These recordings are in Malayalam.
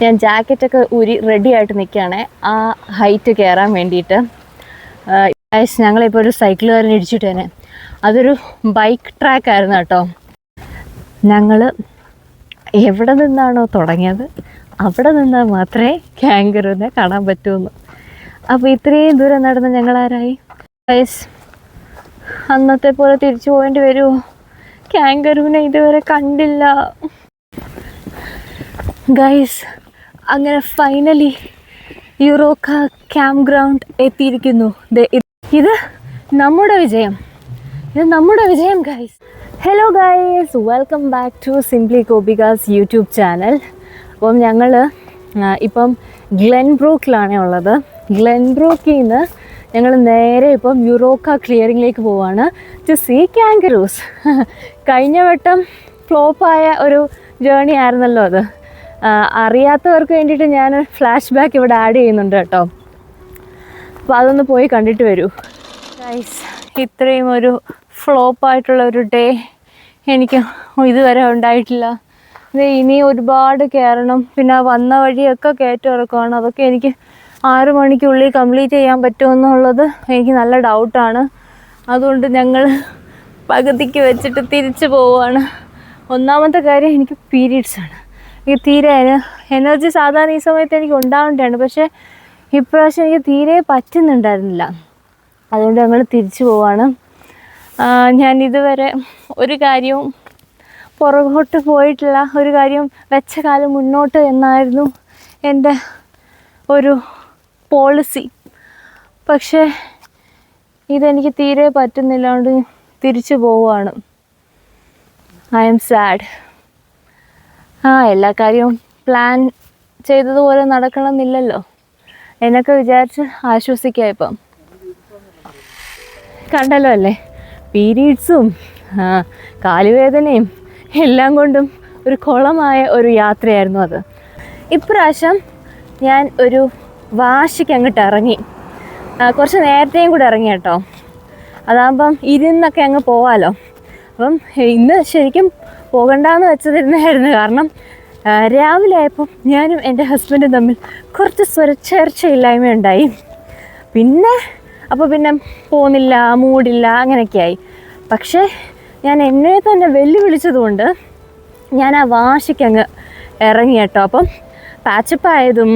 ഞാൻ ജാക്കറ്റൊക്കെ റെഡി ആയിട്ട് നിൽക്കുകയാണ് ആ ഹൈറ്റ് കയറാൻ വേണ്ടിയിട്ട്. ഞങ്ങളിപ്പോൾ ഒരു സൈക്കിളുകാരൻ ഇടിച്ചിട്ടേനെ. അതൊരു ബൈക്ക് ട്രാക്ക് ആയിരുന്നു കേട്ടോ. ഞങ്ങൾ എവിടെ നിന്നാണോ തുടങ്ങിയത് അവിടെ നിന്നാൽ മാത്രമേ കാങ്കറുവിനെ കാണാൻ പറ്റുമെന്ന്. അപ്പോൾ ഇത്രയും ദൂരം നടന്ന് ഞങ്ങളാരായി? അന്നത്തെ പോലെ തിരിച്ചു പോകേണ്ടി വരുമോ? കാങ്കറുവിനെ ഇതുവരെ കണ്ടില്ല ഗൈസ്. അങ്ങനെ ഫൈനലി യൂറോക്ക ക്യാമ്പ് ഗ്രൗണ്ട് എത്തിയിരിക്കുന്നു. ഇത് നമ്മുടെ വിജയം, guys. Hello guys, welcome back to simply കോബികാസ് യൂട്യൂബ് ചാനൽ. അപ്പം ഞങ്ങൾ ഇപ്പം ഗ്ലെൻബ്രൂക്കിലാണ് ഉള്ളത്. ഗ്ലെൻബ്രൂക്കിൽ നിന്ന് ഞങ്ങൾ നേരെ ഇപ്പം യൂറോക്ക ക്ലിയറിങ്ങിലേക്ക് പോവാണ് ടു സീ കാങ്കറൂസ്. കഴിഞ്ഞ വട്ടം ഫ്ലോപ്പായ ഒരു ജേണി ആയിരുന്നല്ലോ അത്. അറിയാത്തവർക്ക് വേണ്ടിയിട്ട് ഞാൻ ഫ്ലാഷ് ബാക്ക് ഇവിടെ ആഡ് ചെയ്യുന്നുണ്ട് കേട്ടോ. അപ്പോൾ അതൊന്ന് പോയി കണ്ടിട്ട് വരൂ ഗൈസ്. ഇത്രയും ഒരു ഫ്ലോപ്പായിട്ടുള്ള ഒരു ഡേ എനിക്ക് ഇതുവരെ ഉണ്ടായിട്ടില്ല. ഇനി ഒരുപാട് കയറണം, പിന്നെ വന്ന വഴിയൊക്കെ കയറ്റം ഇറക്കമാണ്. അതൊക്കെ എനിക്ക് 6 മണിക്കുള്ളിൽ കംപ്ലീറ്റ് ചെയ്യാൻ പറ്റുമെന്നുള്ളത് എനിക്ക് നല്ല ഡൗട്ടാണ്. അതുകൊണ്ട് ഞങ്ങൾ പകുതിക്ക് വെച്ചിട്ട് തിരിച്ചു പോവുകയാണ്. ഒന്നാമത്തെ കാര്യം, എനിക്ക് പീരീഡ്സാണ്. എനിക്ക് തീരെ എനർജി സാധാരണ ഈ സമയത്ത് എനിക്ക് ഉണ്ടാവേണ്ടതാണ്, പക്ഷേ ഇപ്രാവശ്യം എനിക്ക് തീരെ പറ്റുന്നുണ്ടായിരുന്നില്ല. അതുകൊണ്ട് ഞങ്ങൾ തിരിച്ചു പോവാണ്. ഞാൻ ഇതുവരെ ഒരു കാര്യവും പുറകോട്ട് പോയിട്ടില്ല. ഒരു കാര്യം വെച്ച കാലം മുന്നോട്ട് എന്നായിരുന്നു എൻ്റെ ഒരു പോളിസി. പക്ഷേ ഇതെനിക്ക് തീരെ പറ്റുന്നില്ല. അതുകൊണ്ട് തിരിച്ചു പോവുകയാണ്. I M sad. എല്ലാ കാര്യവും പ്ലാൻ ചെയ്തതുപോലെ നടക്കണമെന്നില്ലല്ലോ എന്നൊക്കെ വിചാരിച്ച് ആശ്വസിക്കാം. ഇപ്പം കണ്ടല്ലോ അല്ലേ, പീരീഡ്സും കാലുവേദനയും എല്ലാം കൊണ്ടും ഒരു കുളമായ ഒരു യാത്രയായിരുന്നു അത്. ഇപ്രാവശ്യം ഞാൻ ഒരു വാശിക്ക് അങ്ങോട്ട് ഇറങ്ങി. കുറച്ച് നേരത്തെയും കൂടെ ഇറങ്ങി കേട്ടോ. അതാകുമ്പം ഇരുന്നൊക്കെ അങ്ങ് പോവാമല്ലോ. അപ്പം ഇന്ന് ശരിക്കും പോകണ്ടെന്ന് വെച്ചതിരുന്നായിരുന്നു. കാരണം രാവിലെ ആയപ്പോൾ ഞാനും എൻ്റെ ഹസ്ബൻഡും തമ്മിൽ കുറച്ച് സ്വരച്ചേർച്ചയില്ലായ്മയുണ്ടായി. പിന്നെ പോകുന്നില്ല, മൂടില്ല, അങ്ങനെയൊക്കെയായി. പക്ഷേ ഞാൻ എന്നെ തന്നെ വെല്ലുവിളിച്ചതുകൊണ്ട് ഞാൻ ആ വാശിക്കങ്ങ് ഇറങ്ങി കേട്ടോ. അപ്പം പാച്ചപ്പായതും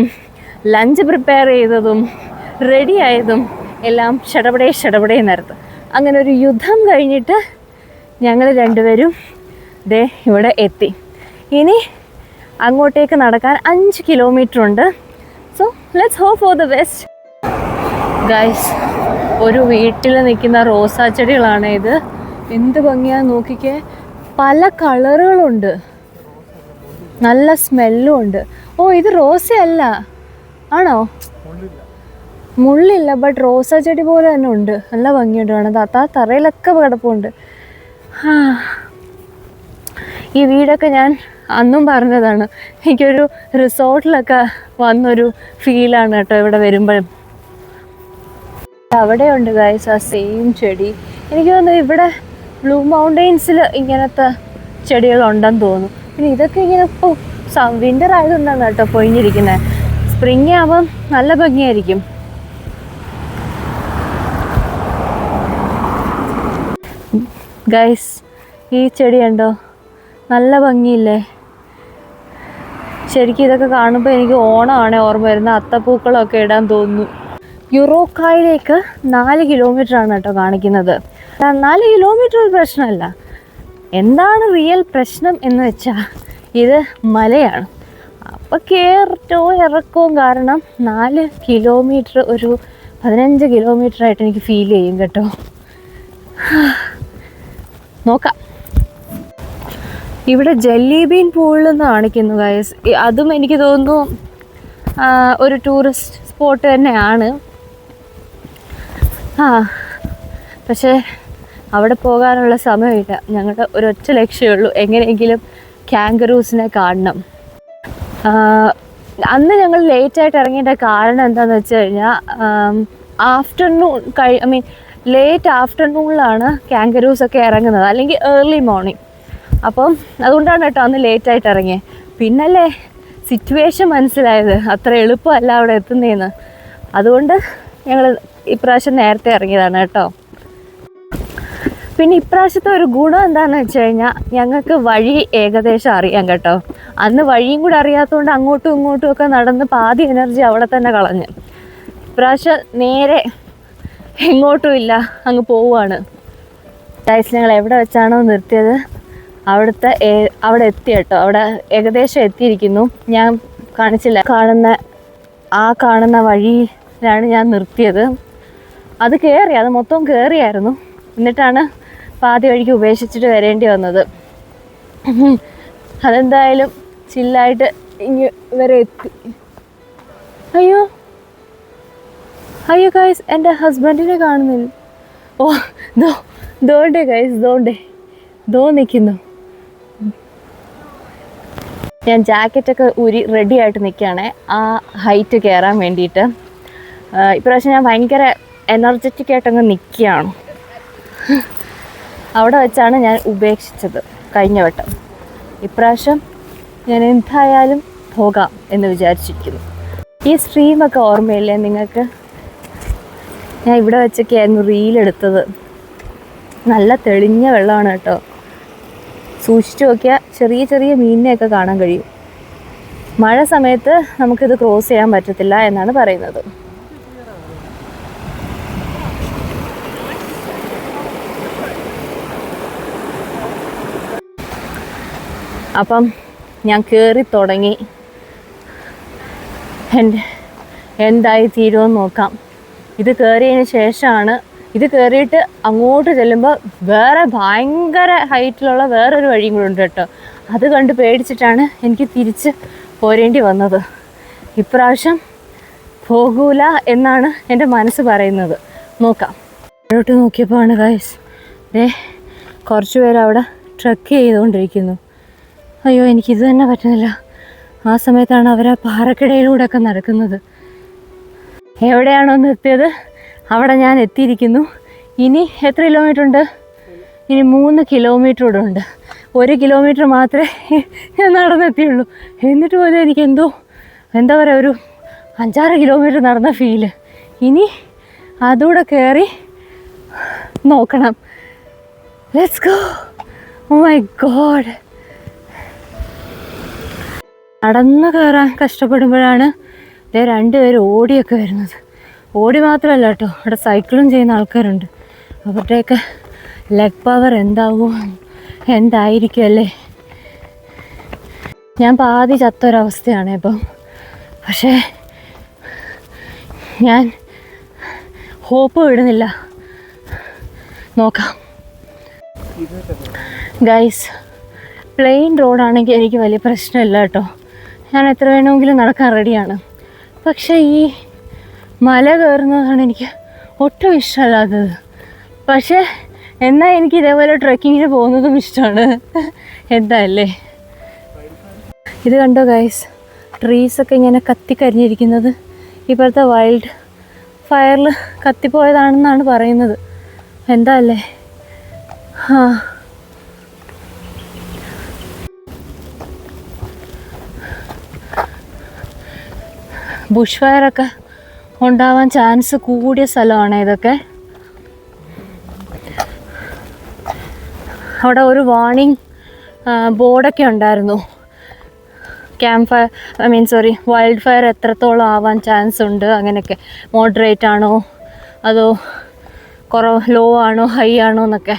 ലഞ്ച് പ്രിപ്പയർ ചെയ്തതും റെഡി ആയതും എല്ലാം ഷടപടേ നേരത്ത്. അങ്ങനെ ഒരു യുദ്ധം കഴിഞ്ഞിട്ട് ഞങ്ങൾ രണ്ടുപേരും ഇവിടെ എത്തി. ഇനി അങ്ങോട്ടേക്ക് നടക്കാൻ 5 കിലോമീറ്റർ ഉണ്ട്. So let's hope for the best guys. ഒരു വീട്ടിൽ നിൽക്കുന്ന റോസാ ചെടികളാണ് ഇത്. എന്ത് ഭംഗിയാന്ന് നോക്കിക്കേ. പല കളറുകളുണ്ട്, നല്ല സ്മെല്ലും ഉണ്ട്. ഓ, ഇത് റോസയല്ല ആണോ? മുള്ളില്ല, ബട്ട് റോസാ ചെടി പോലെ തന്നെ ഉണ്ട്. നല്ല ഭംഗിയുണ്ട് കാണാൻ. തറയിലൊക്കെ കിടപ്പുണ്ട്. ഈ വീടൊക്കെ ഞാൻ അന്നും പറഞ്ഞതാണ്, എനിക്കൊരു റിസോർട്ടിലൊക്കെ വന്നൊരു ഫീലാണ് കേട്ടോ ഇവിടെ വരുമ്പോഴും. അവിടെയുണ്ട് ഗൈസ് ആ സെയിം ചെടി. എനിക്ക് തോന്നുന്നു ഇവിടെ ബ്ലൂ മൗണ്ടെയ്ൻസിൽ ഇങ്ങനത്തെ ചെടികളുണ്ടെന്ന് തോന്നുന്നു. പിന്നെ ഇതൊക്കെ ഇങ്ങനെ ഇപ്പോൾ വിൻ്റർ ആയതുകൊണ്ടാണ് കേട്ടോ പൊഴിഞ്ഞിരിക്കുന്നത്. സ്പ്രിങ് ആവുമ്പം നല്ല ഭംഗിയായിരിക്കും. ഗൈസ്, ഈ ചെടി കണ്ടോ, നല്ല ഭംഗിയില്ലേ? ശരിക്കും ഇതൊക്കെ കാണുമ്പോൾ എനിക്ക് ഓണമാണ് ഓർമ്മ വരുന്നത്. അത്തപ്പൂക്കളമൊക്കെ ഇടാൻ തോന്നുന്നു. യൂറോക്കായിലേക്ക് 4 കിലോമീറ്ററാണ് കേട്ടോ കാണിക്കുന്നത്. 4 കിലോമീറ്റർ ഒരു പ്രശ്നമല്ല. എന്താണ് റിയൽ പ്രശ്നം എന്ന് വെച്ചാൽ ഇത് മലയാണ്. അപ്പോൾ കയറ്റവും ഇറക്കവും കാരണം 4 കിലോമീറ്റർ ഒരു 15 കിലോമീറ്ററായിട്ട് എനിക്ക് ഫീൽ ചെയ്യും കേട്ടോ. നോക്കാം. ഇവിടെ ജെല്ലി ബീൻ പൂളിൽ നിന്ന് കാണിക്കുന്നു ഗൈസ്. അതും എനിക്ക് തോന്നുന്നു ഒരു ടൂറിസ്റ്റ് സ്പോട്ട് തന്നെയാണ്. പക്ഷേ അവിടെ പോകാനുള്ള സമയമില്ല. ഞങ്ങളുടെ ഒരൊറ്റ ലക്ഷ്യമേ ഉള്ളൂ, എങ്ങനെയെങ്കിലും കാങ്കറൂസിനെ കാണണം. അന്ന് ഞങ്ങൾ ലേറ്റായിട്ട് ഇറങ്ങേണ്ട കാരണം എന്താണെന്ന് വെച്ച് കഴിഞ്ഞാൽ ലേറ്റ് ആഫ്റ്റർനൂണിലാണ് കാങ്കറൂസൊക്കെ ഇറങ്ങുന്നത്, അല്ലെങ്കിൽ ഏർലി മോർണിംഗ്. അപ്പം അതുകൊണ്ടാണ് കേട്ടോ അന്ന് ലേറ്റായിട്ട് ഇറങ്ങിയത്. പിന്നല്ലേ സിറ്റുവേഷൻ മനസ്സിലായത്, അത്ര എളുപ്പമല്ല അവിടെ എത്തുന്നതെന്ന്. അതുകൊണ്ട് ഞങ്ങൾ ഇപ്രാവശ്യം നേരത്തെ ഇറങ്ങിയതാണ് കേട്ടോ. പിന്നെ ഇപ്രാവശ്യത്തെ ഒരു ഗുണം എന്താണെന്ന് വെച്ച് കഴിഞ്ഞാൽ ഞങ്ങൾക്ക് വഴി ഏകദേശം അറിയാം കേട്ടോ. അന്ന് വഴിയും കൂടെ അറിയാത്തതുകൊണ്ട് അങ്ങോട്ടും ഇങ്ങോട്ടും ഒക്കെ നടന്ന് പാതി എനർജി അവിടെ തന്നെ കളഞ്ഞ്. ഇപ്രാവശ്യം നേരെ എങ്ങോട്ടും ഇല്ല, അങ്ങ് പോവുകയാണ്. ഗൈസ്, ഞങ്ങൾ എവിടെ വെച്ചാണോ നിർത്തിയത് അവിടെ എത്തി കേട്ടോ. അവിടെ ഏകദേശം എത്തിയിരിക്കുന്നു. ഞാൻ കാണിച്ചില്ല, കാണുന്ന വഴിയിലാണ് ഞാൻ നിർത്തിയത്. അത് മൊത്തം കയറിയായിരുന്നു. എന്നിട്ടാണ് പാതി വഴിക്ക് ഉപേക്ഷിച്ചിട്ട് വരേണ്ടി വന്നത്. അതെന്തായാലും ചില്ലായിട്ട് ഇങ്ങ് വരെ എത്തി. അയ്യോ ഗൈസ്, എൻ്റെ ഹസ്ബൻഡിനെ കാണുന്നില്ല. ഓ ദോണ്ടേ ഗൈസ്, ദോ നിൽക്കുന്നു. ഞാൻ ജാക്കറ്റൊക്കെ റെഡി ആയിട്ട് നിൽക്കുകയാണേ ആ ഹൈറ്റ് കയറാൻ വേണ്ടിയിട്ട്. ഇപ്രാവശ്യം ഞാൻ ഭയങ്കര എനർജറ്റിക് ആയിട്ടങ്ങ് നിൽക്കുകയാണ്. അവിടെ വെച്ചാണ് ഞാൻ ഉപേക്ഷിച്ചത് കഴിഞ്ഞ വട്ടം. ഇപ്രാവശ്യം ഞാൻ എന്തായാലും പോകാം എന്ന് വിചാരിച്ചിരിക്കുന്നു. ഈ സ്ട്രീമൊക്കെ ഓർമ്മയില്ലേ നിങ്ങൾക്ക്? ഞാൻ ഇവിടെ വെച്ചൊക്കെയായിരുന്നു റീലെടുത്തത്. നല്ല തെളിഞ്ഞ വെള്ളമാണ് കേട്ടോ. സൂക്ഷിച്ചു നോക്കിയാൽ ചെറിയ ചെറിയ മീനിനെയൊക്കെ കാണാൻ കഴിയും. മഴ സമയത്ത് നമുക്കിത് ക്രോസ് ചെയ്യാൻ പറ്റത്തില്ല എന്നാണ് പറയുന്നത്. അപ്പം ഞാൻ കയറി തുടങ്ങി. എന്തായി തീരുമെന്ന് നോക്കാം. ഇത് കയറിയതിന് ശേഷമാണ്, ഇത് കയറിയിട്ട് അങ്ങോട്ട് ചെല്ലുമ്പോൾ വേറെ ഭയങ്കര ഹൈറ്റിലുള്ള വേറൊരു വഴിയും കൂടെ ഉണ്ട് കേട്ടോ. അത് കണ്ട് പേടിച്ചിട്ടാണ് എനിക്ക് തിരിച്ച് പോരേണ്ടി വന്നത്. ഇപ്രാവശ്യം പോകൂല എന്നാണ് എൻ്റെ മനസ്സ് പറയുന്നത്. നോക്കാം. ഇങ്ങോട്ട് നോക്കിയപ്പോൾ ആണ് ഗൈസ്, കുറച്ച് പേര് അവിടെ ട്രക്ക് ചെയ്തുകൊണ്ടിരിക്കുന്നു. അയ്യോ, എനിക്കിത് തന്നെ പറ്റുന്നില്ല. ആ സമയത്താണ് അവർ ആ പാറക്കിടയിലൂടെ ഒക്കെ നടക്കുന്നത്. എവിടെയാണോ നിർത്തിയത് അവിടെ ഞാൻ എത്തിയിരിക്കുന്നു. ഇനി എത്ര കിലോമീറ്റർ ഉണ്ട്? ഇനി 3 കിലോമീറ്റർ കൂടെ ഉണ്ട്. 1 കിലോമീറ്റർ മാത്രമേ ഞാൻ നടന്നെത്തിയുള്ളൂ. എന്നിട്ട് പോലും എനിക്ക് എന്താ പറയുക, ഒരു 5-6 കിലോമീറ്റർ നടന്ന ഫീല്. ഇനി അതുകൂടെ കയറി നോക്കണം. Let's go. Oh my god. നടന്ന് കയറാൻ കഷ്ടപ്പെടുമ്പോഴാണ് 2 പേര് ഓടിയൊക്കെ വരുന്നത്. ഓടി മാത്രമല്ല കേട്ടോ, അവിടെ സൈക്കിളും ചെയ്യുന്ന ആൾക്കാരുണ്ട്. അവരുടെയൊക്കെ ലെഗ് പവർ എന്തായിരിക്കും അല്ലേ. ഞാൻ പാതി ചത്തൊരവസ്ഥയാണ് ഇപ്പം. പക്ഷേ ഞാൻ ഹോപ്പ് വിടുന്നില്ല. നോക്കാം ഗൈസ്. പ്ലെയിൻ റോഡാണെങ്കിൽ എനിക്ക് വലിയ പ്രശ്നമില്ല കേട്ടോ. ഞാൻ എത്ര വേണമെങ്കിലും നടക്കാൻ റെഡിയാണ്. പക്ഷേ ഈ മല കയറുന്നതാണ് എനിക്ക് ഒട്ടും ഇഷ്ടമല്ലാത്തത്. പക്ഷേ എന്നാൽ എനിക്ക് ഇതേപോലെ ട്രെക്കിങ്ങിന് പോകുന്നതും ഇഷ്ടമാണ്. എന്താല്ലേ, ഇത് കണ്ടോ ഗൈസ്, ട്രീസൊക്കെ ഇങ്ങനെ കത്തിക്കരിഞ്ഞിരിക്കുന്നത്. ഇപ്പോഴത്തെ വൈൽഡ് ഫയറിൽ കത്തിപ്പോയതാണെന്നാണ് പറയുന്നത്. എന്താ അല്ലേ. ബുഷ് ഫയറൊക്കെ ഉണ്ടാവാൻ ചാൻസ് കൂടിയ സ്ഥലമാണ് ഇതൊക്കെ. അവിടെ ഒരു വാർണിംഗ് ബോർഡൊക്കെ ഉണ്ടായിരുന്നു. വൈൽഡ് ഫയർ എത്രത്തോളം ആവാൻ ചാൻസ് ഉണ്ട്, അങ്ങനെയൊക്കെ. മോഡറേറ്റ് ആണോ അതോ ലോ ആണോ ഹൈ ആണോ എന്നൊക്കെ.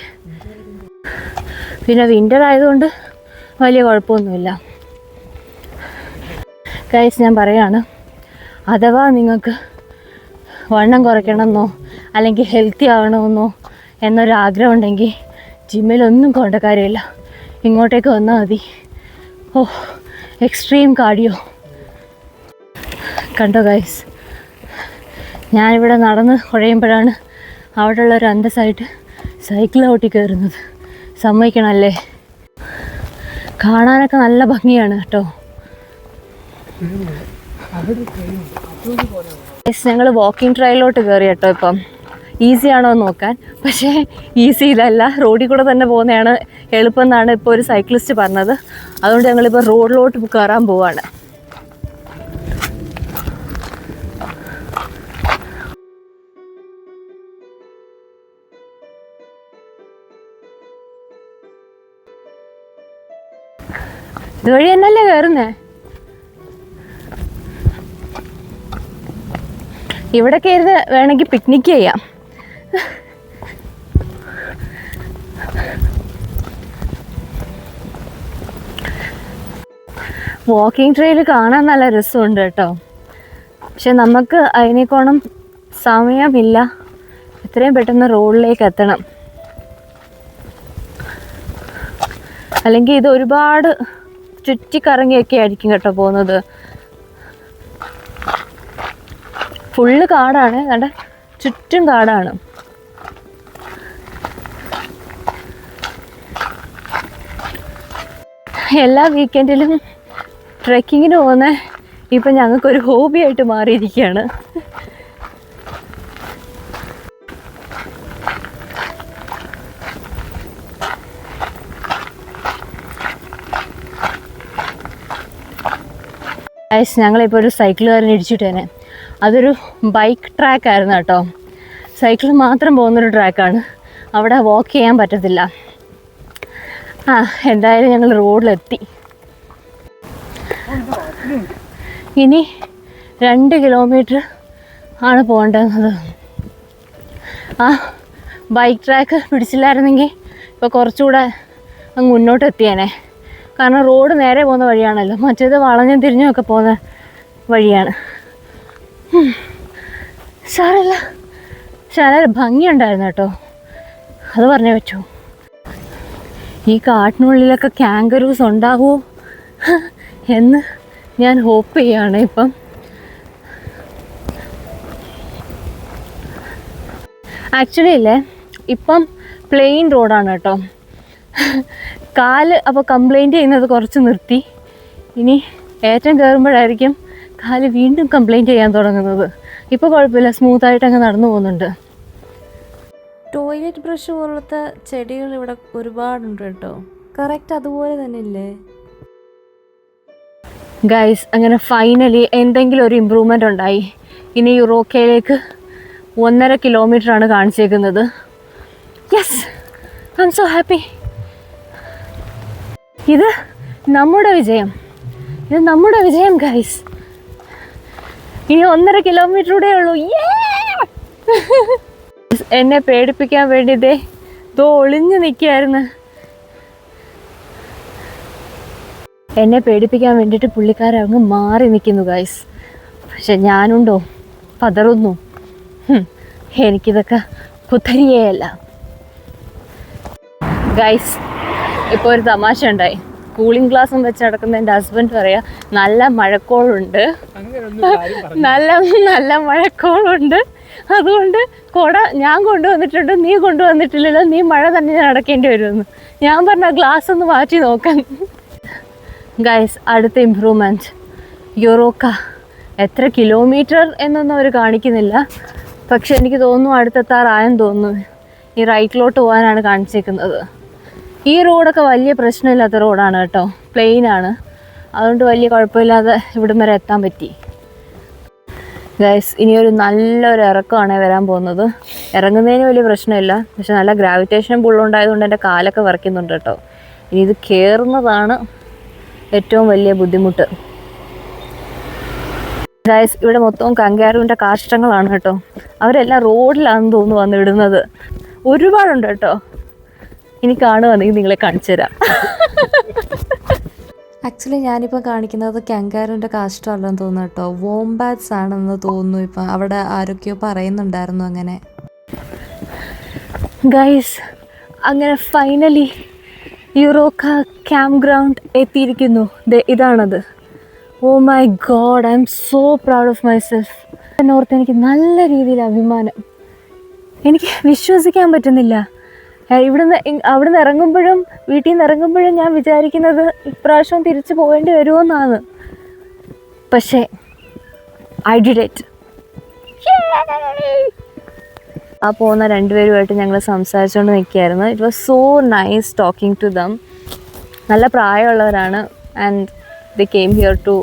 പിന്നെ വിൻ്റർ ആയതുകൊണ്ട് വലിയ കുഴപ്പമൊന്നുമില്ല. ഗൈസ്, ഞാൻ പറയാണ്, അഥവാ നിങ്ങൾക്ക് വണ്ണം കുറയ്ക്കണമെന്നോ അല്ലെങ്കിൽ ഹെൽത്തി ആവണമെന്നോ എന്നൊരാഗ്രഹം ഉണ്ടെങ്കിൽ ജിമ്മിലൊന്നും പോകേണ്ട കാര്യമില്ല. ഇങ്ങോട്ടേക്ക് വന്നാൽ മതി. ഓ, എക്സ്ട്രീം കാർഡിയോ. കണ്ടോ ഗൈസ്, ഞാനിവിടെ നടന്ന് കുഴയുമ്പോഴാണ് അവിടെയുള്ളൊരു അന്തസ്സായിട്ട് സൈക്കിൾ ഓട്ടി കയറുന്നത്. സമ്മതിക്കണമല്ലേ. കാണാനൊക്കെ നല്ല ഭംഗിയാണ് കേട്ടോ. ഞങ്ങൾ വാക്കിംഗ് ട്രയലിലോട്ട് കയറി കേട്ടോ. ഇപ്പം ഈസി ആണോ എന്ന് നോക്കാൻ. പക്ഷേ ഈസി ഇതല്ല, റോഡിൽ കൂടെ തന്നെ പോകുന്നതാണ് എളുപ്പം എന്നാണ് ഇപ്പോൾ ഒരു സൈക്ലിസ്റ്റ് പറഞ്ഞത്. അതുകൊണ്ട് ഞങ്ങളിപ്പോൾ റോഡിലോട്ട് കയറാൻ പോവാണ്. ഇതുവഴി തന്നെയല്ലേ കയറുന്നേ? ഇവിടെ കയറി വേണമെങ്കിൽ പിക്നിക് ചെയ്യാം. വാക്കിംഗ് ട്രെയിൽ കാണാൻ നല്ല രസമുണ്ട് കേട്ടോ. പക്ഷെ നമുക്ക് അതിനേക്കോണം സമയമില്ല. എത്രയും പെട്ടെന്ന് റോഡിലേക്ക് എത്തണം. അല്ലെങ്കിൽ ഇത് ഒരുപാട് ചുറ്റിക്കറങ്ങിയൊക്കെ ആയിരിക്കും കേട്ടോ പോകുന്നത്. ഫുള്ള് കാടാണ്, കണ്ട ചുറ്റും കാടാണ്. എല്ലാ വീക്കെൻഡിലും ട്രെക്കിങ്ങിന് പോകുന്ന ഇപ്പം ഞങ്ങൾക്കൊരു ഹോബിയായിട്ട് മാറിയിരിക്കുകയാണ്. ഞങ്ങളിപ്പോൾ ഒരു സൈക്കിളുകാരനെ ഇടിച്ചിട്ടേനെ. അതൊരു ബൈക്ക് ട്രാക്കായിരുന്നു കേട്ടോ. സൈക്കിൾ മാത്രം പോകുന്നൊരു ട്രാക്കാണ്. അവിടെ വാക്ക് ചെയ്യാൻ പറ്റത്തില്ല. എന്തായാലും ഞങ്ങൾ റോഡിലെത്തി. ഇനി 2 കിലോമീറ്റർ ആണ് പോകേണ്ടത്. ബൈക്ക് ട്രാക്ക് പിടിച്ചില്ലായിരുന്നെങ്കിൽ ഇപ്പോൾ കുറച്ചുകൂടെ അങ്ങ് മുന്നോട്ട് എത്തിയേനെ. കാരണം റോഡ് നേരെ പോകുന്ന വഴിയാണല്ലോ, മറ്റേത് വളഞ്ഞും തിരിഞ്ഞും ഒക്കെ പോകുന്ന വഴിയാണ്. സാരമില്ല, പക്ഷെ നല്ല ഭംഗിയുണ്ടായിരുന്നു കേട്ടോ, അത് പറഞ്ഞേ പറ്റൂ. ഈ കാട്ടിനുള്ളിലൊക്കെ കാങ്കറൂസ് ഉണ്ടാവുമോ എന്ന് ഞാൻ ഹോപ്പ് ചെയ്യാണ് ഇപ്പം. ആക്ച്വലി ഇല്ലേ, ഇപ്പം പ്ലെയിൻ റോഡാണ് കേട്ടോ. കാല് അപ്പോൾ കംപ്ലൈൻറ്റ് ചെയ്യുന്നത് കുറച്ച് നിർത്തി. ഇനി ഏറ്റവും കയറുമ്പോഴായിരിക്കും കാല് വീണ്ടും കംപ്ലൈൻറ്റ് ചെയ്യാൻ തുടങ്ങുന്നത്. ഇപ്പോൾ കുഴപ്പമില്ല, സ്മൂത്തായിട്ട് അങ്ങ് നടന്നു പോകുന്നുണ്ട്. ടോയ്ലറ്റ് ബ്രഷ് പോലത്തെ ചെടികൾ ഇവിടെ ഒരുപാടുണ്ട് കേട്ടോ. കറക്റ്റ് അതുപോലെ തന്നെ ഇല്ലേ ഗൈസ്? അങ്ങനെ ഫൈനലി എന്തെങ്കിലും ഒരു ഇമ്പ്രൂവ്മെൻ്റ് ഉണ്ടായി. ഇനി യുറോക്കയിലേക്ക് 1.5 കിലോമീറ്ററാണ് കാണിച്ചേക്കുന്നത്. Yes, I am so happy. ഇത് നമ്മുടെ വിജയം, ഇത് നമ്മുടെ വിജയം ഗൈസ്. ഇനി 1.5 കിലോമീറ്റർ കൂടെ ഉള്ളൂ. എന്നെ പേടിപ്പിക്കാൻ വേണ്ടി ദോ ഒളിഞ്ഞു നിൽക്കുകയായിരുന്നു. എന്നെ പേടിപ്പിക്കാൻ വേണ്ടിയിട്ട് പുള്ളിക്കാരങ്ങ് മാറി നിൽക്കുന്നു ഗൈസ്. പക്ഷെ ഞാനുണ്ടോ, പതറുന്നു. എനിക്കിതൊക്കെ പുത്തരിയേയല്ല ഗൈസ്. ഇപ്പോൾ ഒരു തമാശ ഉണ്ടായി. കൂളിംഗ് ഗ്ലാസും വെച്ച് നടക്കുന്ന എൻ്റെ ഹസ്ബൻഡ് പറയാം, നല്ല മഴക്കോളുണ്ട്, നല്ല മഴക്കോളുണ്ട്, അതുകൊണ്ട് കുട ഞാൻ കൊണ്ടുവന്നിട്ടുണ്ട്, നീ കൊണ്ടുവന്നിട്ടില്ലല്ലോ, നീ മഴ തന്നെ നടക്കേണ്ടി വരുമെന്ന്. ഞാൻ പറഞ്ഞ ഗ്ലാസ് ഒന്ന് മാറ്റി നോക്കാൻ. ഗൈസ്, അടുത്ത ഇമ്പ്രൂവ്മെൻറ്റ് യുറോക്ക. എത്ര കിലോമീറ്റർ എന്നൊന്നും അവർ കാണിക്കുന്നില്ല, പക്ഷെ എനിക്ക് തോന്നുന്നു അടുത്തെത്താറായെന്ന് തോന്നുന്നു. ഈ റൈറ്റിലോട്ട് പോകാനാണ് കാണിച്ചേക്കുന്നത്. ഈ റോഡൊക്കെ വലിയ പ്രശ്നമില്ലാത്ത റോഡാണ് കേട്ടോ, പ്ലെയിനാണ്. അതുകൊണ്ട് വലിയ കുഴപ്പമില്ലാതെ ഇവിടം വരെ എത്താൻ പറ്റി. ഗൈസ്, ഇനിയൊരു നല്ലൊരു ഇറക്കമാണ് വരാൻ പോകുന്നത്. ഇറങ്ങുന്നതിന് വലിയ പ്രശ്നമില്ല, പക്ഷെ നല്ല ഗ്രാവിറ്റേഷൻ പുള്ളുണ്ടായതുകൊണ്ട് എൻ്റെ കാലൊക്കെ വിറയ്ക്കുന്നുണ്ട് കേട്ടോ. ഇനി ഇത് കയറുന്നതാണ് ഏറ്റവും വലിയ ബുദ്ധിമുട്ട്. ഗൈസ്, ഇവിടെ മൊത്തം കങ്കാരുവിൻ്റെ കാഷ്ടങ്ങളാണ് കേട്ടോ. അവരെല്ലാം റോഡിലാണെന്ന് തോന്നുന്നു വന്നിടുന്നത്. ഒരുപാടുണ്ട് കേട്ടോ. ഇനി കാണുവാണെങ്കിൽ നിങ്ങളെ കാണിച്ചു തരാം. ആക്ച്വലി ഞാനിപ്പോൾ കാണിക്കുന്നത് കാങ്കാരുവിൻ്റെ കാഷ്ടമല്ലെന്ന് തോന്നുന്നു കേട്ടോ, വോംബാറ്റ്സ് ആണെന്ന് തോന്നുന്നു. ഇപ്പം അവിടെ ആരൊക്കെയോ പറയുന്നുണ്ടായിരുന്നു അങ്ങനെ. ഗൈസ്, അങ്ങനെ ഫൈനലി യുറോക്ക ക്യാമ്പ് ഗ്രൗണ്ട് എത്തിയിരിക്കുന്നു. ഇതാണത്. Oh my god, I am so proud of myself. എന്നോർത്ത് എനിക്ക് നല്ല രീതിയിൽ അഭിമാനം. എനിക്ക് വിശ്വസിക്കാൻ പറ്റുന്നില്ല. അവിടുന്ന് ഇറങ്ങുമ്പോഴും വീട്ടിൽ നിന്ന് ഇറങ്ങുമ്പോഴും ഞാൻ വിചാരിക്കുന്നത് ഇപ്രാവശ്യം തിരിച്ചു പോകേണ്ടി വരുമോയെന്നാണ്. പക്ഷേ ഐ ഡിഡ് ഇറ്റ്. ആ പോകുന്ന 2 പേരുമായിട്ട് ഞങ്ങൾ സംസാരിച്ചുകൊണ്ട് നിൽക്കുകയായിരുന്നു. It was so nice talking to them. നല്ല പ്രായമുള്ളവരാണ്. And they came here to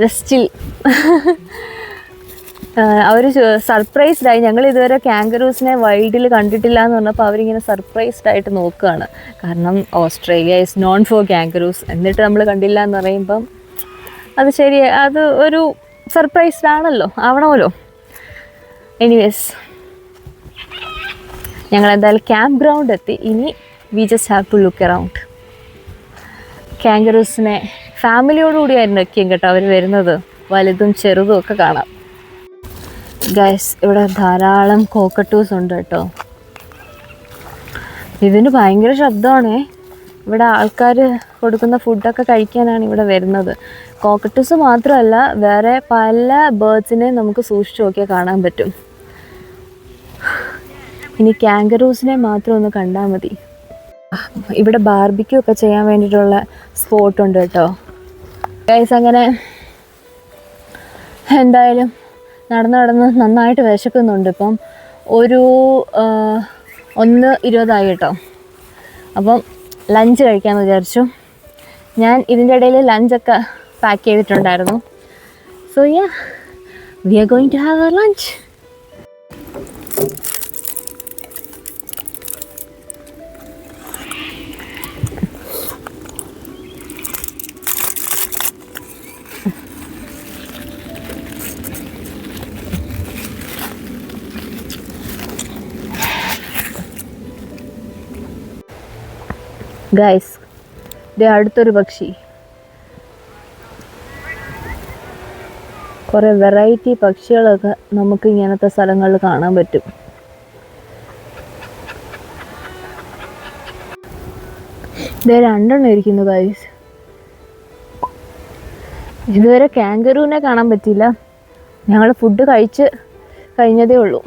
just chill. അവർ സർപ്രൈസ്ഡായി. ഞങ്ങൾ ഇതുവരെ കാങ്കറൂസിനെ വൈൽഡിൽ കണ്ടിട്ടില്ല എന്ന് പറഞ്ഞപ്പോൾ അവരിങ്ങനെ സർപ്രൈസ്ഡ് ആയിട്ട് നോക്കുകയാണ്. കാരണം ഓസ്ട്രേലിയ ഈസ് നോൺ ഫോർ കാങ്കറൂസ്, എന്നിട്ട് നമ്മൾ കണ്ടില്ല എന്ന് പറയുമ്പം അത് ശരി, അത് ഒരു സർപ്രൈസ്ഡ് ആണല്ലോ, ആവണമല്ലോ. എനിവേസ്, ഞങ്ങൾ എന്തായാലും ക്യാമ്പ് ഗ്രൗണ്ട് എത്തി. ഇനി we just have to look around. കാങ്കറൂസിനെ ഫാമിലിയോടുകൂടിയായിരിക്കും കേട്ടോ അവർ വരുന്നത്. വലുതും ചെറുതും ഒക്കെ കാണാം. ഗൈസ്, ഇവിടെ ധാരാളം കോക്കട്ടൂസ് ഉണ്ട് കേട്ടോ. ഇതിന് ഭയങ്കര ശബ്ദമാണേ. ഇവിടെ ആൾക്കാർ കൊടുക്കുന്ന ഫുഡൊക്കെ കഴിക്കാനാണ് ഇവിടെ വരുന്നത്. കോക്കട്ടൂസ് മാത്രമല്ല, വേറെ പല ബേർഡ്സിനെ നമുക്ക് സൂക്ഷിച്ച് നോക്കിയാൽ കാണാൻ പറ്റും. ഇനി കാങ്കറൂസിനെ മാത്രം ഒന്ന് കണ്ടാൽ മതി. ഇവിടെ ബാർബിക്യൂ ഒക്കെ ചെയ്യാൻ വേണ്ടിയിട്ടുള്ള സ്പോട്ടുണ്ട് കേട്ടോ. ഗൈസ്, അങ്ങനെ എന്തായാലും നടന്ന് നന്നായിട്ട് വിശക്കുന്നുണ്ട്. ഇപ്പം ഒരു 1:20 കേട്ടോ. അപ്പം ലഞ്ച് കഴിക്കാമെന്ന് വിചാരിച്ചു. ഞാൻ ഇതിൻ്റെ ഇടയിൽ ലഞ്ചൊക്കെ പാക്ക് ചെയ്തിട്ടുണ്ടായിരുന്നു. So yeah, we are going to have our lunch. Guys, ഇത് അടുത്തൊരു പക്ഷി. കുറേ വെറൈറ്റി പക്ഷികളൊക്കെ നമുക്ക് ഇങ്ങനത്തെ സ്ഥലങ്ങളിൽ കാണാൻ പറ്റും. ഇത് 2 എണ്ണം ഇരിക്കുന്നു ഗൈസ്. ഇതുവരെ കാങ്കറൂനെ കാണാൻ പറ്റിയില്ല. ഞങ്ങൾ ഫുഡ് കഴിച്ച് കഴിഞ്ഞതേ ഉള്ളൂ.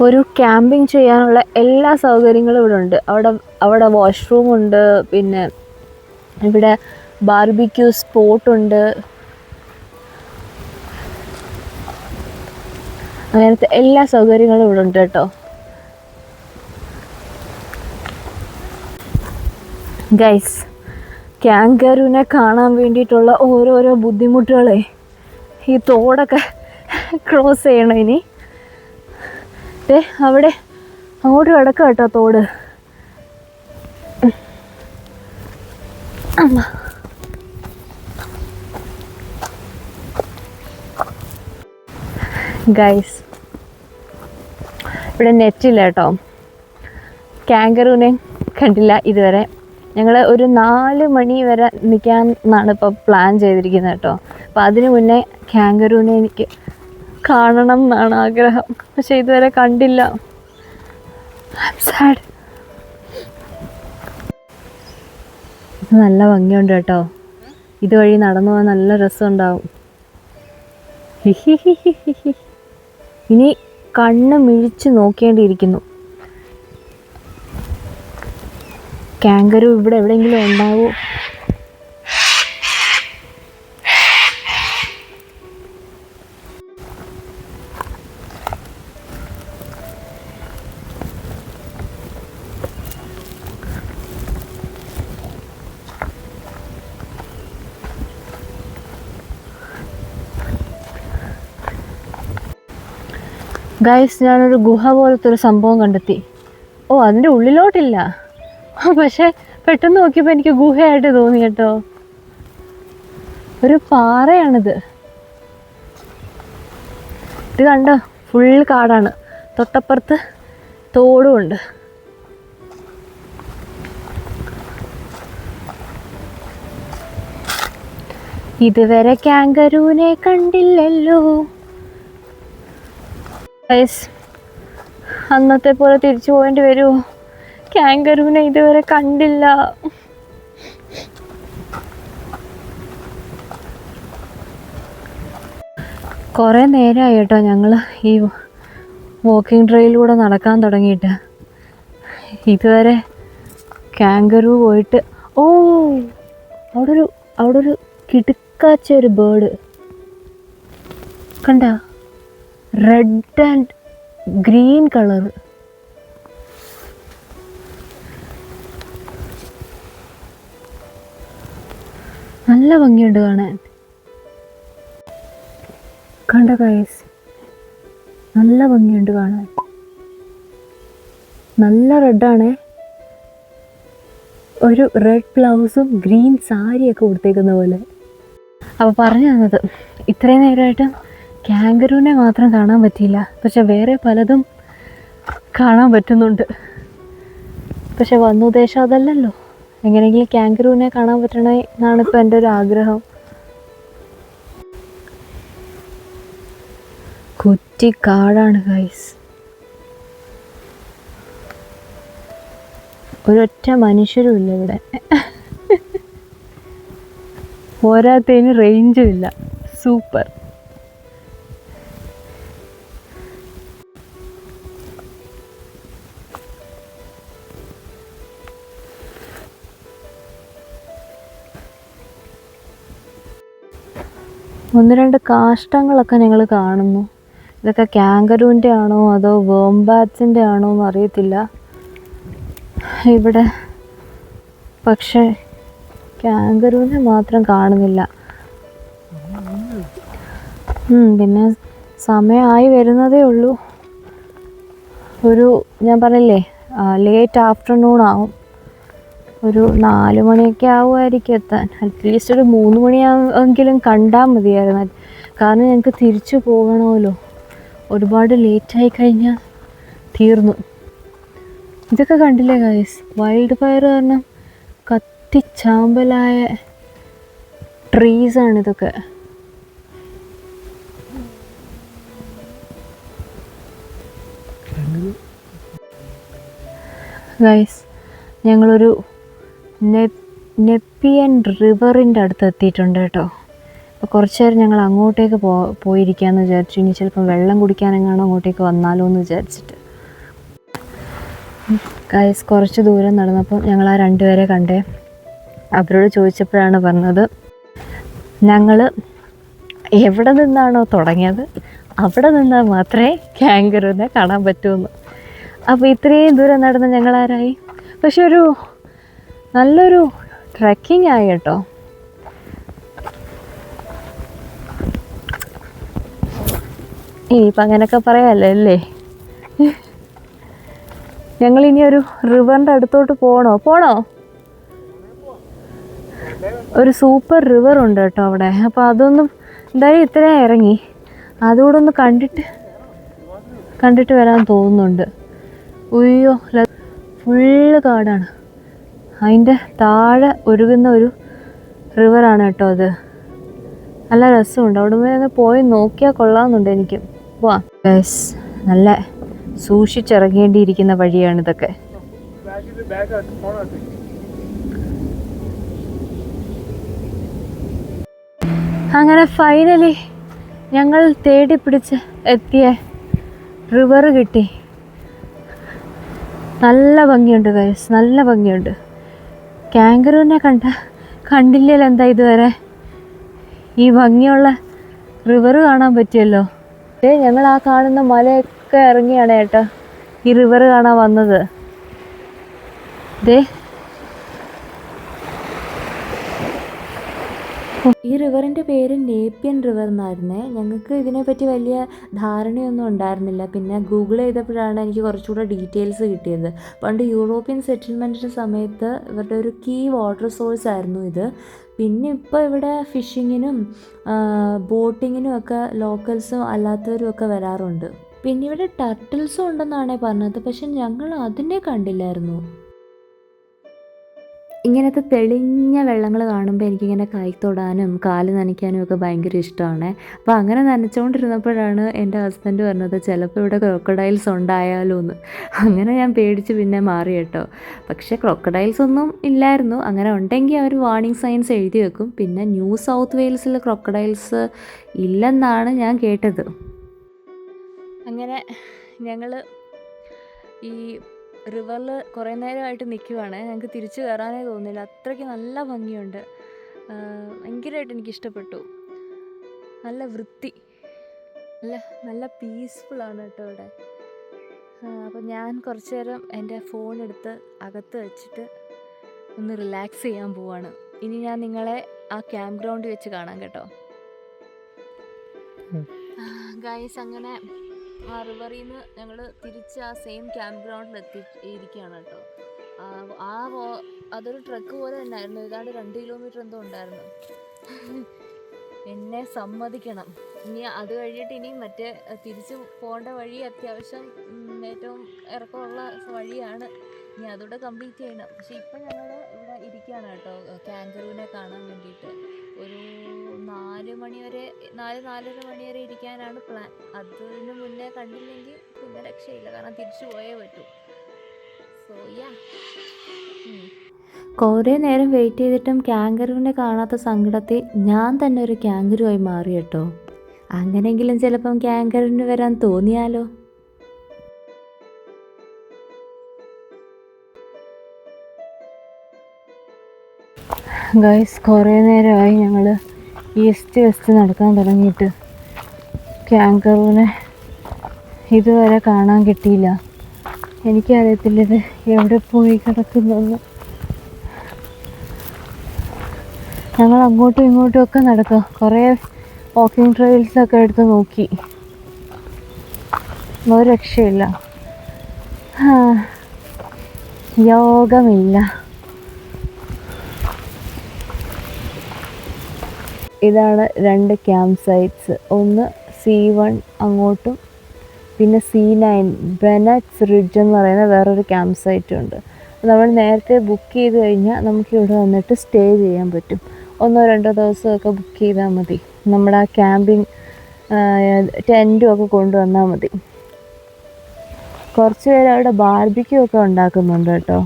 ഒരു ക്യാമ്പിംഗ് ചെയ്യാനുള്ള എല്ലാ സൗകര്യങ്ങളും ഇവിടെ ഉണ്ട്. അവിടെ വാഷ്റൂമുണ്ട്, പിന്നെ ഇവിടെ ബാർബിക്യൂ സ്പോട്ടുണ്ട്, അങ്ങനത്തെ എല്ലാ സൗകര്യങ്ങളും ഇവിടെ ഉണ്ട് കേട്ടോ. ഗൈസ്, കാങ്കറൂനെ കാണാൻ വേണ്ടിയിട്ടുള്ള ഓരോരോ ബുദ്ധിമുട്ടുകളെ, ഈ തോടൊക്കെ ക്രോസ് ചെയ്യണം. ഇനി അവിടെ അങ്ങോട്ട് കിടക്കുക കേട്ടോ തോട്. ഗൈസ്, ഇവിടെ നെറ്റില്ല കേട്ടോ. കാങ്കറൂനെ കണ്ടില്ല ഇതുവരെ. ഞങ്ങൾ ഒരു 4 മണി വരെ നിൽക്കാൻ എന്നാണ് ഇപ്പോൾ പ്ലാൻ ചെയ്തിരിക്കുന്നത് കേട്ടോ. അപ്പോൾ അതിന് മുന്നേ കാങ്കറൂനെ എനിക്ക് കാണണം എന്നാണ് ആഗ്രഹം. പക്ഷെ ഇതുവരെ കണ്ടില്ല. I am sad. നല്ല ഭംഗിയുണ്ട് കേട്ടോ. ഇതുവഴി നടന്നു പോകാൻ നല്ല രസമുണ്ടാവും. ഇനി കണ്ണ് മിഴിച്ച് നോക്കേണ്ടിയിരിക്കുന്നു. കാങ്കറൂ ഇവിടെ എവിടെയെങ്കിലും ഉണ്ടാവോ? ഗൈസ്, ഞാനൊരു ഗുഹ പോലത്തെ ഒരു സംഭവം കണ്ടെത്തി. ഓ, അതിൻ്റെ ഉള്ളിലോട്ടില്ല, പക്ഷെ പെട്ടെന്ന് നോക്കിയപ്പോൾ എനിക്ക് ഗുഹയായിട്ട് തോന്നി കേട്ടോ. ഒരു പാറയാണിത്. ഇത് കണ്ടോ, ഫുൾ കാടാണ്. തൊട്ടപ്പുറത്ത് തോടുമുണ്ട്. ഇതുവരെ കാങ്കറൂനെ കണ്ടില്ലല്ലോ. ഗൈസ്, അന്നത്തെ പോലെ തിരിച്ചു പോകേണ്ടി വരുമോ? കാങ്കറൂനെ ഇതുവരെ കണ്ടില്ല. കുറേ നേരമായി കേട്ടോ ഞങ്ങൾ ഈ വാക്കിംഗ് ട്രെയിലൂടെ നടക്കാൻ തുടങ്ങിയിട്ട്. ഇതുവരെ കാങ്കറൂ പോയിട്ട്. ഓ, അവിടെ ഒരു കിടുക്കാച്ച ഒരു ബേർഡ് കണ്ട, റെഡ് ആൻഡ് ഗ്രീൻ കളർ. നല്ല ഭംഗിയുണ്ട് കാണാൻ. കണ്ട ഗൈസ്, നല്ല ഭംഗിയുണ്ട് കാണാൻ. നല്ല റെഡാണ്. ഒരു റെഡ് ബ്ലൗസും ഗ്രീൻ സാരിയൊക്കെ കൊടുത്തേക്കുന്ന പോലെ. അപ്പോൾ പറഞ്ഞു തന്നത്, ഇത്രയും നേരമായിട്ട് കാങ്കരൂനെ മാത്രം കാണാൻ പറ്റിയില്ല, പക്ഷെ വേറെ പലതും കാണാൻ പറ്റുന്നുണ്ട്. പക്ഷെ വന്ന ഉദ്ദേശം അതല്ലല്ലോ. എങ്ങനെയെങ്കിലും കാങ്കരൂനെ കാണാൻ പറ്റണേ എന്നാണ് ഇപ്പോൾ എൻ്റെ ഒരു ആഗ്രഹം. കുറ്റിക്കാടാണ് ഗൈസ്. ഒരൊറ്റ മനുഷ്യരും ഇല്ല ഇവിടെ. പോരാത്തതിന് റേഞ്ചും ഇല്ല. സൂപ്പർ. ഒന്ന് രണ്ട് കാഷ്ടങ്ങളൊക്കെ ഞങ്ങൾ കാണുന്നു. ഇതൊക്കെ കാങ്കരൂൻ്റെ ആണോ അതോ വോംബാറ്റ്സിൻ്റെ ആണോ എന്ന് അറിയത്തില്ല ഇവിടെ. പക്ഷേ കാങ്കരൂനെ മാത്രം കാണുന്നില്ല. പിന്നെ സമയമായി വരുന്നതേ ഉള്ളൂ. ഞാൻ പറഞ്ഞില്ലേ, ലേറ്റ് ആഫ്റ്റർനൂൺ ആവും. ഒരു 4 മണിയൊക്കെ ആവുമായിരിക്കും എത്താൻ. അറ്റ്ലീസ്റ്റ് ഒരു 3 മണിയാവെങ്കിലും കണ്ടാൽ മതിയായിരുന്നു. കാരണം ഞങ്ങൾക്ക് തിരിച്ചു പോകണമല്ലോ. ഒരുപാട് ലേറ്റായി കഴിഞ്ഞാൽ തീർന്നു. ഇതൊക്കെ കണ്ടില്ലേ ഗൈസ്, വൈൽഡ് ഫയർ കാരണം കത്തിച്ചാമ്പലായ ട്രീസാണിതൊക്കെ. ഗൈസ്, ഞങ്ങളൊരു നെപ്പിയൻ റിവറിൻ്റെ അടുത്ത് എത്തിയിട്ടുണ്ട് കേട്ടോ. അപ്പോൾ കുറച്ച് നേരം ഞങ്ങൾ അങ്ങോട്ടേക്ക് പോയിരിക്കാമെന്ന് വിചാരിച്ചു. ഇനി ചിലപ്പം വെള്ളം കുടിക്കാനെങ്ങാണോ അങ്ങോട്ടേക്ക് വന്നാലോ എന്ന് വിചാരിച്ചിട്ട്. ഗൈസ്, കുറച്ച് ദൂരം നടന്നപ്പോൾ ഞങ്ങൾ ആ 2 പേരെ കണ്ടേ. അവരോട് ചോദിച്ചപ്പോഴാണ് പറഞ്ഞത്, ഞങ്ങൾ എവിടെ നിന്നാണോ തുടങ്ങിയത് അവിടെ നിന്നാൽ മാത്രമേ കാങ്കരൂനെ കാണാൻ പറ്റുമെന്ന്. അപ്പോൾ ഇത്രയും ദൂരം നടന്ന് ഞങ്ങളാരായി. പക്ഷെ നല്ലൊരു ട്രെക്കിംഗ് ആയി കേട്ടോ. ഇനിയിപ്പോൾ അങ്ങനെയൊക്കെ പറയാമല്ലോ അല്ലേ. ഞങ്ങളിനി ഒരു റിവറിൻ്റെ അടുത്തോട്ട് പോണോ? ഒരു സൂപ്പർ റിവർ ഉണ്ട് കേട്ടോ അവിടെ. അപ്പോൾ അതൊന്നും എന്തായാലും ഇത്രയും ഇറങ്ങി അതുകൂടെ ഒന്ന് കണ്ടിട്ട് വരാൻ തോന്നുന്നുണ്ട്. ഉയ്യോ, ഫുള്ള് കാടാണ്. അതിൻ്റെ താഴെ ഒഴുകുന്ന ഒരു റിവറാണ് കേട്ടോ അത്. നല്ല രസമുണ്ട്. അവിടെ നിന്ന് പോയി നോക്കിയാൽ കൊള്ളാമെന്നുണ്ട് എനിക്ക്. പോവാം ഗൈസ്, നല്ല സൂക്ഷിച്ചിറങ്ങേണ്ടിയിരിക്കുന്ന വഴിയാണിതൊക്കെ. അങ്ങനെ ഫൈനലി ഞങ്ങൾ തേടി പിടിച്ച് എത്തിയ റിവർ കിട്ടി. നല്ല ഭംഗിയുണ്ട് ഗൈസ്, നല്ല ഭംഗിയുണ്ട്. കാങ്കരൂനെ കണ്ടില്ലല്ലോ എന്താ ഇതുവരെ. ഈ ഭംഗിയുള്ള റിവർ കാണാൻ പറ്റിയല്ലോ. ഞങ്ങൾ ആ കാണുന്ന മലയൊക്കെ ഇറങ്ങിയാണ് കേട്ടോ ഈ റിവർ കാണാൻ വന്നത്. ഈ റിവറിൻ്റെ പേര് നേപ്പിയൻ റിവർ എന്നായിരുന്നേ. ഞങ്ങൾക്ക് ഇതിനെപ്പറ്റി വലിയ ധാരണയൊന്നും ഉണ്ടായിരുന്നില്ല. പിന്നെ ഗൂഗിൾ ചെയ്തപ്പോഴാണ് എനിക്ക് കുറച്ചുകൂടെ ഡീറ്റെയിൽസ് കിട്ടിയത്. പണ്ട് യൂറോപ്യൻ സെറ്റിൽമെൻറ്റിൻ്റെ സമയത്ത് ഇവരുടെ ഒരു കീ വാട്ടർ സോഴ്സ് ആയിരുന്നു ഇത്. പിന്നെ ഇപ്പോൾ ഇവിടെ ഫിഷിങ്ങിനും ബോട്ടിങ്ങിനും ഒക്കെ ലോക്കൽസും അല്ലാത്തവരും ഒക്കെ വരാറുണ്ട്. പിന്നെ ഇവിടെ ടർട്ടിൽസും ഉണ്ടെന്നാണ് പറഞ്ഞത്, പക്ഷെ ഞങ്ങൾ അതിനെ കണ്ടില്ലായിരുന്നു. ഇങ്ങനത്തെ തെളിഞ്ഞ വെള്ളങ്ങൾ കാണുമ്പോൾ എനിക്കിങ്ങനെ കൈ തൊടാനും കാല് നനയ്ക്കാനും ഒക്കെ ഭയങ്കര ഇഷ്ടമാണ്. അപ്പോൾ അങ്ങനെ നനച്ചുകൊണ്ടിരുന്നപ്പോഴാണ് എൻ്റെ ഹസ്ബൻഡ് പറഞ്ഞത് ചിലപ്പോൾ ഇവിടെ ക്രോക്കഡൈൽസ് ഉണ്ടായാലോ എന്ന്. അങ്ങനെ ഞാൻ പേടിച്ച് പിന്നെ മാറി കേട്ടോ. പക്ഷേ ക്രോക്കഡൈൽസ് ഒന്നും ഇല്ലായിരുന്നു. അങ്ങനെ ഉണ്ടെങ്കിൽ അവർ വാർണിംഗ് സൈൻസ് എഴുതി വെക്കും. പിന്നെ ന്യൂ സൗത്ത് വെയിൽസിൽ ക്രോക്കഡൈൽസ് ഇല്ലെന്നാണ് ഞാൻ കേട്ടത്. അങ്ങനെ ഞങ്ങൾ ഈ റിവറിൽ കുറേ നേരമായിട്ട് നിൽക്കുവാണ്. ഞങ്ങൾക്ക് തിരിച്ചു കയറാനേ തോന്നുന്നില്ല, അത്രയ്ക്ക് നല്ല ഭംഗിയുണ്ട്. ഭയങ്കരമായിട്ട് എനിക്കിഷ്ടപ്പെട്ടു. നല്ല വൃത്തി, നല്ല പീസ്ഫുള്ളാണ് കേട്ടോ ഇവിടെ. അപ്പം ഞാൻ കുറച്ച് നേരം എൻ്റെ ഫോൺ എടുത്ത് അകത്ത് വെച്ചിട്ട് ഒന്ന് റിലാക്സ് ചെയ്യാൻ പോവാണ്. ഇനി ഞാൻ നിങ്ങളെ ആ ക്യാമ്പ് ഗ്രൗണ്ടിൽ വെച്ച് കാണാം കേട്ടോ. ഗൈസ്, അങ്ങനെ ആ റിവറിൽ നിന്ന് ഞങ്ങൾ തിരിച്ച് ആ സെയിം ക്യാമ്പ് ഗ്രൗണ്ടിൽ ഇരിക്കുകയാണ് കേട്ടോ. അതൊരു ട്രക്ക് പോലെ തന്നെയായിരുന്നു. ഏതാണ്ട് 2 കിലോമീറ്റർ എന്തോ ഉണ്ടായിരുന്നു. എന്നെ സമ്മതിക്കണം. ഇനി അത് കഴിഞ്ഞിട്ട് ഇനി മറ്റേ തിരിച്ച് പോകേണ്ട വഴി അത്യാവശ്യം ഏറ്റവും ഇറക്കമുള്ള വഴിയാണ്. ഇനി അതുകൂടെ കംപ്ലീറ്റ് ചെയ്യണം. പക്ഷെ ഇപ്പം ഞങ്ങൾ ഇവിടെ ഇരിക്കുകയാണ് കേട്ടോ, കാങ്കറൂവിനെ കാണാൻ വേണ്ടിയിട്ട്. ഒരു 4 മണി വരെ, 4-4:30 മണി വരെ ഇരിക്കാനാണ് പ്ലാൻ. അതിന് മുന്നേ കണ്ടില്ലെങ്കിൽ പിന്നെ രക്ഷയില്ല, കാരണം തിരിച്ചു പോയേ പറ്റൂ. So yeah. കുറേ നേരം വെയിറ്റ് ചെയ്തിട്ടും കാങ്കറുവിനെ കാണാത്ത സങ്കടത്തിൽ ഞാൻ തന്നെ ഒരു കാങ്കറുവായി മാറി കേട്ടോ. അങ്ങനെയെങ്കിലും ചിലപ്പം കാങ്കറുവിന് വരാൻ തോന്നിയാലോ. ഗൈസ്, കുറേ നേരമായി ഞങ്ങൾ ഈസ്റ്റ് വെസ്റ്റ് നടക്കാൻ തുടങ്ങിയിട്ട്. കാങ്കറൂവിനെ ഇതുവരെ കാണാൻ കിട്ടിയില്ല. എനിക്കറിയത്തില്ല ഇത് എവിടെ പോയി കിടക്കുന്നെന്ന്. ഞങ്ങൾ അങ്ങോട്ടും ഇങ്ങോട്ടും ഒക്കെ നടക്കുക. കുറേ വാക്കിംഗ് ട്രെയിൽസൊക്കെ എടുത്ത് നോക്കി, ഒരു രക്ഷയില്ല. യോഗമില്ല. ഇതാണ് 2 ക്യാമ്പ് സൈറ്റ്സ്. ഒന്ന് C1 അങ്ങോട്ടും, പിന്നെ C9 ബെനറ്റ്സ് റിഡ്ജ് എന്ന് പറയുന്ന വേറൊരു ക്യാമ്പ് സൈറ്റും ഉണ്ട്. നമ്മൾ നേരത്തെ ബുക്ക് ചെയ്ത് കഴിഞ്ഞാൽ നമുക്ക് ഇവിടെ വന്നിട്ട് സ്റ്റേ ചെയ്യാൻ പറ്റും. 1-2 ദിവസമൊക്കെ ബുക്ക് ചെയ്താൽ മതി. നമ്മുടെ ആ ക്യാമ്പിങ് ടെൻറ്റും ഒക്കെ കൊണ്ടുവന്നാൽ മതി. കുറച്ച് പേര് അവിടെ ബാർബിക്യൂ ഒക്കെ ഉണ്ടാക്കുന്നുണ്ട് കേട്ടോ.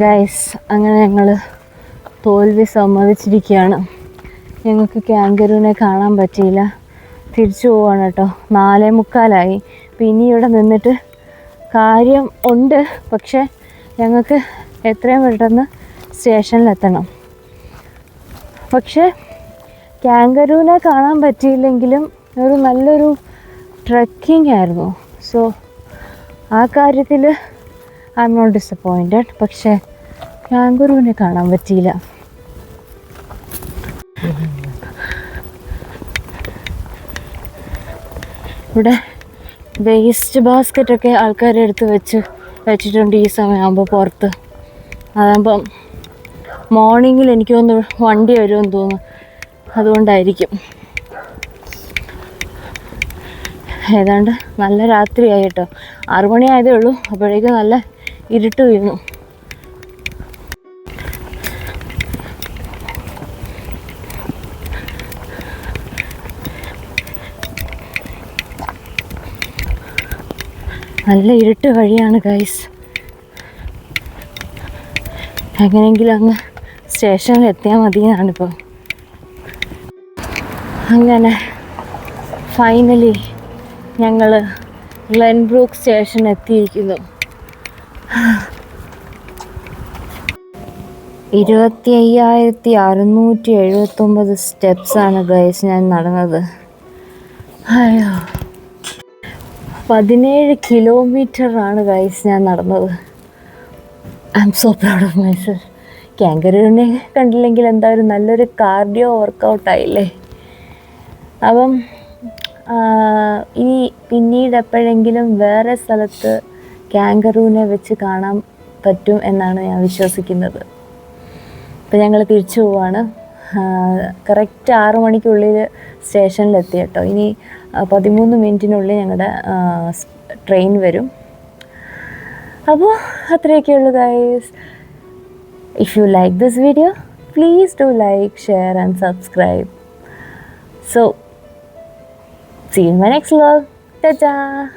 ഗൈസ്, അങ്ങനെ ഞങ്ങൾ തോൽവി സമ്മതിച്ചിരിക്കുകയാണ്. ഞങ്ങൾക്ക് കാങ്കറൂവിനെ കാണാൻ പറ്റിയില്ല. തിരിച്ചു പോവാണ് കേട്ടോ. 4:45. പിന്നെ ഇവിടെ നിന്നിട്ട് കാര്യം ഉണ്ട്, പക്ഷേ ഞങ്ങൾക്ക് എത്രയും പെട്ടെന്ന് സ്റ്റേഷനിലെത്തണം. പക്ഷേ കാങ്കറൂവിനെ കാണാൻ പറ്റിയില്ലെങ്കിലും ഒരു നല്ലൊരു ട്രക്കിംഗ് ആയിരുന്നു. സോ ആ കാര്യത്തിൽ ഐ എം നോട്ട് ഡിസപ്പോയിൻറ്റഡ്. പക്ഷേ കാങ്കറൂവിനെ കാണാൻ പറ്റിയില്ല. ഇവിടെ വേസ്റ്റ് ബാസ്ക്കറ്റൊക്കെ ആൾക്കാരെടുത്ത് വെച്ചിട്ടുണ്ട് ഈ സമയമാകുമ്പോൾ പുറത്ത്. അതാകുമ്പം മോർണിംഗിൽ എനിക്ക് തോന്നുന്നു വണ്ടി വരുമെന്ന് തോന്നുന്നു, അതുകൊണ്ടായിരിക്കും. ഏതാണ്ട് നല്ല രാത്രിയായി കേട്ടോ. 6 മണി ആയതേ ഉള്ളൂ. അപ്പോഴേക്കും നല്ല ഇരുട്ട് വീണു. നല്ല ഇരുട്ട് വഴിയാണ് ഗൈസ്. എങ്ങനെയെങ്കിലും അങ്ങ് സ്റ്റേഷനിൽ എത്തിയാൽ മതി എന്നാണിപ്പോൾ. അങ്ങനെ ഫൈനലി ഞങ്ങൾ ഗ്ലെൻബ്രൂക്ക് സ്റ്റേഷൻ എത്തിയിരിക്കുന്നു. 25,679 സ്റ്റെപ്സാണ് ഗൈസ് ഞാൻ നടന്നത്. അയ്യോ, 17 കിലോമീറ്ററാണ് ഗൈസ് ഞാൻ നടന്നത്. I am so proud of myself. കാങ്കറൂവിനെ കണ്ടില്ലെങ്കിൽ എന്തായാലും നല്ലൊരു കാർഡിയോ വർക്കൗട്ടായില്ലേ. അപ്പം ഇനി പിന്നീട് എപ്പോഴെങ്കിലും വേറെ സ്ഥലത്ത് കാങ്കറൂവിനെ വെച്ച് കാണാൻ പറ്റും എന്നാണ് ഞാൻ വിശ്വസിക്കുന്നത്. ഇപ്പം ഞങ്ങൾ തിരിച്ചു പോവാണ്. കറക്റ്റ് 6 മണിക്കുള്ളിൽ സ്റ്റേഷനിലെത്തി കേട്ടോ. ഇനി 13 മിനിറ്റിനുള്ളിൽ ഞങ്ങളുടെ ട്രെയിൻ വരും. അപ്പോൾ അത്രയൊക്കെയുള്ളൂ guys. If you like this video, please do like, share and subscribe. So see you in my next vlog. Ta-ta!